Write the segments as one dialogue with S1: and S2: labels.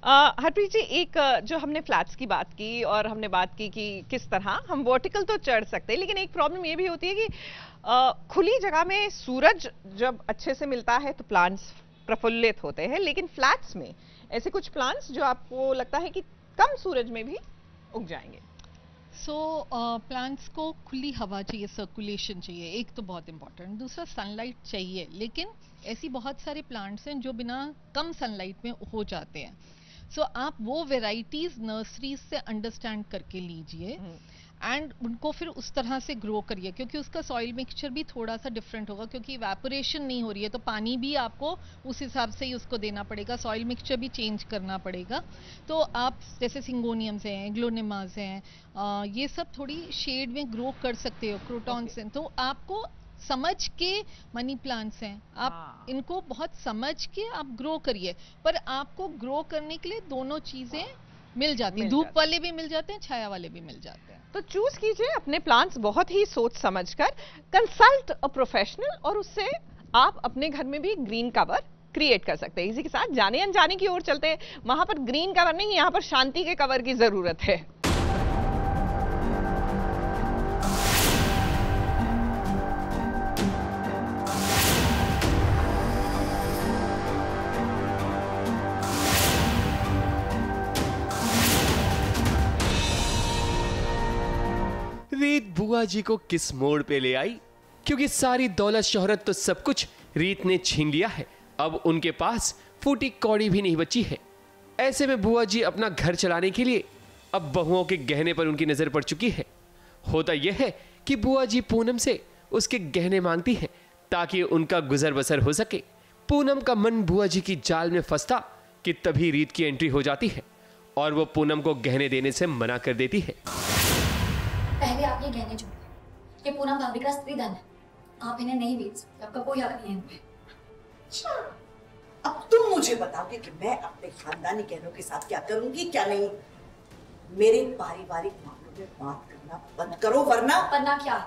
S1: हरप्रीत जी, एक जो हमने फ्लैट्स की बात की और हमने बात की कि किस तरह हम वर्टिकल तो चढ़ सकते हैं, लेकिन एक प्रॉब्लम ये भी होती है कि खुली जगह में सूरज जब अच्छे से मिलता है तो प्लांट्स प्रफुल्लित होते हैं, लेकिन फ्लैट्स में ऐसे कुछ प्लांट्स जो आपको लगता है कि कम सूरज में भी उग जाएंगे।
S2: प्लांट्स को खुली हवा चाहिए, सर्कुलेशन चाहिए, एक तो बहुत इंपॉर्टेंट। दूसरा सनलाइट चाहिए, लेकिन ऐसी बहुत सारे प्लांट्स हैं जो बिना कम सनलाइट में हो जाते हैं। आप वो वेराइटीज नर्सरीज से अंडरस्टैंड करके लीजिए एंड उनको फिर उस तरह से ग्रो करिए, क्योंकि उसका सॉइल मिक्सचर भी थोड़ा सा डिफरेंट होगा, क्योंकि इवेपोरेशन नहीं हो रही है तो पानी भी आपको उस हिसाब से ही उसको देना पड़ेगा, सॉइल मिक्सचर भी चेंज करना पड़ेगा। तो आप जैसे सिंगोनियम्स हैं, ग्लोनिमास हैं, ये सब थोड़ी शेड में ग्रो कर सकते हो, क्रोटॉन्स हैं। तो आपको समझ के, मनी प्लांट्स हैं, आप इनको बहुत समझ के आप ग्रो करिए, पर आपको ग्रो करने के लिए दोनों चीजें मिल जाती हैं, धूप वाले भी मिल जाते हैं, छाया वाले भी मिल जाते हैं।
S1: तो चूज कीजिए अपने प्लांट्स बहुत ही सोच समझकर, कंसल्ट अ प्रोफेशनल, और उससे आप अपने घर में भी ग्रीन कवर क्रिएट कर सकते हैं। इसी के साथ जाने अनजाने की ओर चलते हैं। वहां पर ग्रीन कवर नहीं, यहाँ पर शांति के कवर की जरूरत है।
S3: रीत बुआ जी को किस मोड़ पे ले आई, क्योंकि सारी दौलत शोहरत तो सब कुछ रीत ने छीन लिया है। अब उनके पास फूटी कौड़ी भी नहीं बची है। ऐसे में बुआ जी अपना घर चलाने के लिए अब बहुओं के गहने पर उनकी नजर पड़ चुकी है। होता यह है कि बुआ जी पूनम से उसके गहने मांगती हैं ताकि उनका गुजर बसर हो सके। पूनम का मन बुआ जी की जाल में फंसता कि तभी रीत की एंट्री हो जाती है और वो पूनम को गहने देने से मना कर देती है।
S4: पहले आप ये गहने छोड़िए, ये पूनम भाभी का स्त्री धन है, आप इन्हें नहीं बेच सकते, आपका कोई हक नहीं है।
S5: अच्छा, अब तुम मुझे बताओगे कि मैं अपने खानदानी गहनों के साथ क्या करूंगी क्या नहीं। मेरे पारिवारिक मामलों में बात करना बंद करो, वरना
S4: क्या?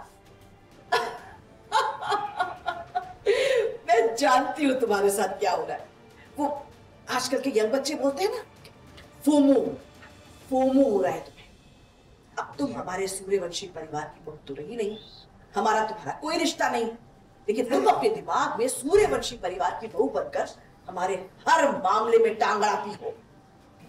S5: मैं जानती हूँ तुम्हारे साथ क्या हो रहा है। वो आजकल के यंग बच्चे बोलते हैं ना, फोमो हो रहा है तुम्हें। अब तुम हमारे सूर्यवंशी परिवार की बहू तो रही नहीं, हमारा तुम्हारा कोई रिश्ता नहीं, लेकिन तुम अपने दिमाग में सूर्यवंशी परिवार की बहू बनकर हमारे हर मामले में टांग अड़ाती हो।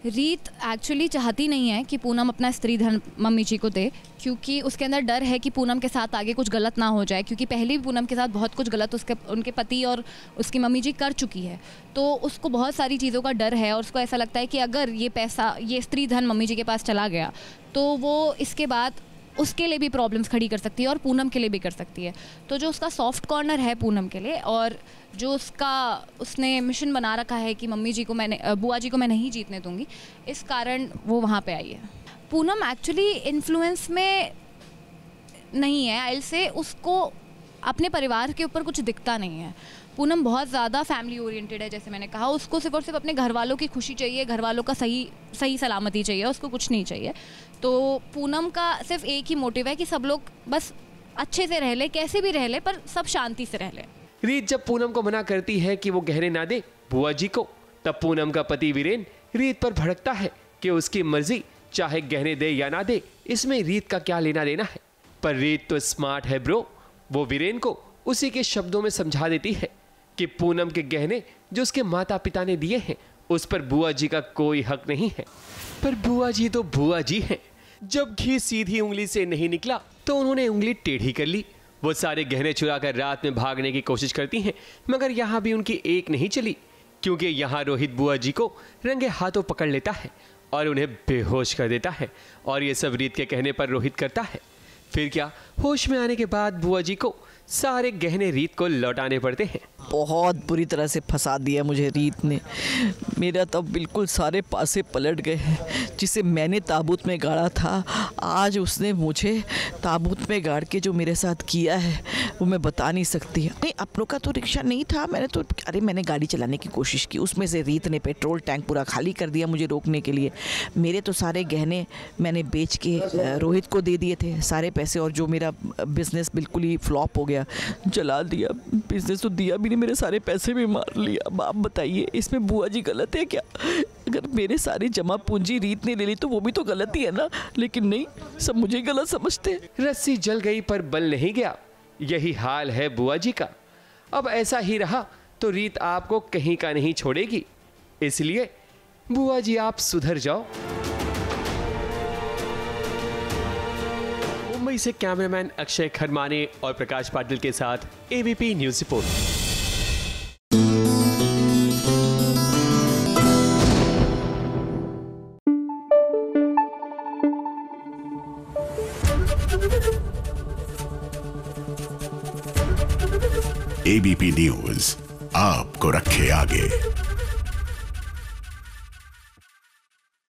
S6: रीत एक्चुअली चाहती नहीं है कि पूनम अपना स्त्री धन मम्मी जी को दे, क्योंकि उसके अंदर डर है कि पूनम के साथ आगे कुछ गलत ना हो जाए, क्योंकि पहले भी पूनम के साथ बहुत कुछ गलत उनके पति और उसकी मम्मी जी कर चुकी है। तो उसको बहुत सारी चीज़ों का डर है और उसको ऐसा लगता है कि अगर ये पैसा, ये स्त्री धन मम्मी जी के पास चला गया तो वो इसके बाद उसके लिए भी प्रॉब्लम्स खड़ी कर सकती है और पूनम के लिए भी कर सकती है। तो जो उसका सॉफ्ट कॉर्नर है पूनम के लिए, और जो उसने मिशन बना रखा है कि मम्मी जी को बुआ जी को मैं नहीं जीतने दूंगी, इस कारण वो वहाँ पे आई है। पूनम एक्चुअली इन्फ्लुएंस में नहीं है, आइल से उसको अपने परिवार के ऊपर कुछ दिखता नहीं है। पूनम बहुत ज़्यादा फैमिली ओरिएंटेड है, जैसे मैंने कहा, उसको सिर्फ और सिर्फ अपने घर वालों की खुशी चाहिए, घर वालों का सही सलामती चाहिए, उसको कुछ नहीं चाहिए। तो पूनम का सिर्फ एक ही मोटिव है कि सब लोग बस अच्छे से रह ले, कैसे भी रह ले, पर सब शांति से रह ले।
S3: रीत जब पूनम को मना करती है कि वो गहने ना दे बुआ जी को, तब पूनम का पति वीरेन रीत पर भड़कता है कि उसकी मर्जी, चाहे गहने दे या ना दे, इसमें रीत का क्या लेना देना है। पर रीत तो स्मार्ट है ब्रो, वो वीरेन को उसी के शब्दों में समझा देती है कि पूनम के गहने जो उसके माता पिता ने दिए हैं उस पर बुआ जी का कोई हक नहीं है। पर बुआ जी तो बुआ जी हैं। जब घी सीधी उंगली से नहीं निकला तो उन्होंने उंगली टेढ़ी कर ली। वो सारे गहने चुराकर रात में भागने की कोशिश करती हैं, मगर यहाँ भी उनकी एक नहीं चली, क्योंकि यहाँ रोहित बुआ जी को रंगे हाथों पकड़ लेता है और उन्हें बेहोश कर देता है। और ये सब रीत के कहने पर रोहित करता है। फिर क्या, होश में आने के बाद बुआ जी को सारे गहने रीत को लौटाने पड़ते हैं।
S7: बहुत बुरी तरह से फंसा दिया मुझे रीत ने। मेरा तो बिल्कुल सारे पासे पलट गए हैं। जिसे मैंने ताबूत में गाड़ा था, आज उसने मुझे ताबूत में गाड़ के जो मेरे साथ किया है वो मैं बता नहीं सकती। नहीं, अपनों का तो रिक्शा नहीं था, मैंने गाड़ी चलाने की कोशिश की, उसमें से रीत ने पेट्रोल टैंक पूरा खाली कर दिया मुझे रोकने के लिए। मेरे तो सारे गहने मैंने बेच के रोहित को दे दिए थे सारे पैसे, और जो मेरा बिजनेस बिल्कुल ही फ्लॉप हो गया, जला दिया बिजनेस, तो दिया भी नहीं, मेरे सारे पैसे भी मार लिया। अब आप बताइए इसमें बुआ जी गलत है क्या? अगर मेरे सारी जमा पूंजी रीत ने ले ली तो वो भी तो गलत ही है ना, लेकिन नहीं, सब मुझे गलत समझते हैं।
S3: रस्सी जल गई पर बल नहीं गया, यही हाल है बुआ जी का। अब ऐसा ही रहा तो रीत आपको कहीं का नहीं छोड़ेगी, इसलिए बुआ जी आप सुधर जाओ। मुंबई से कैमरामैन अक्षय खरमाने और प्रकाश पाटिल के साथ ABP news report.
S8: ABP news आपको रखे आगे।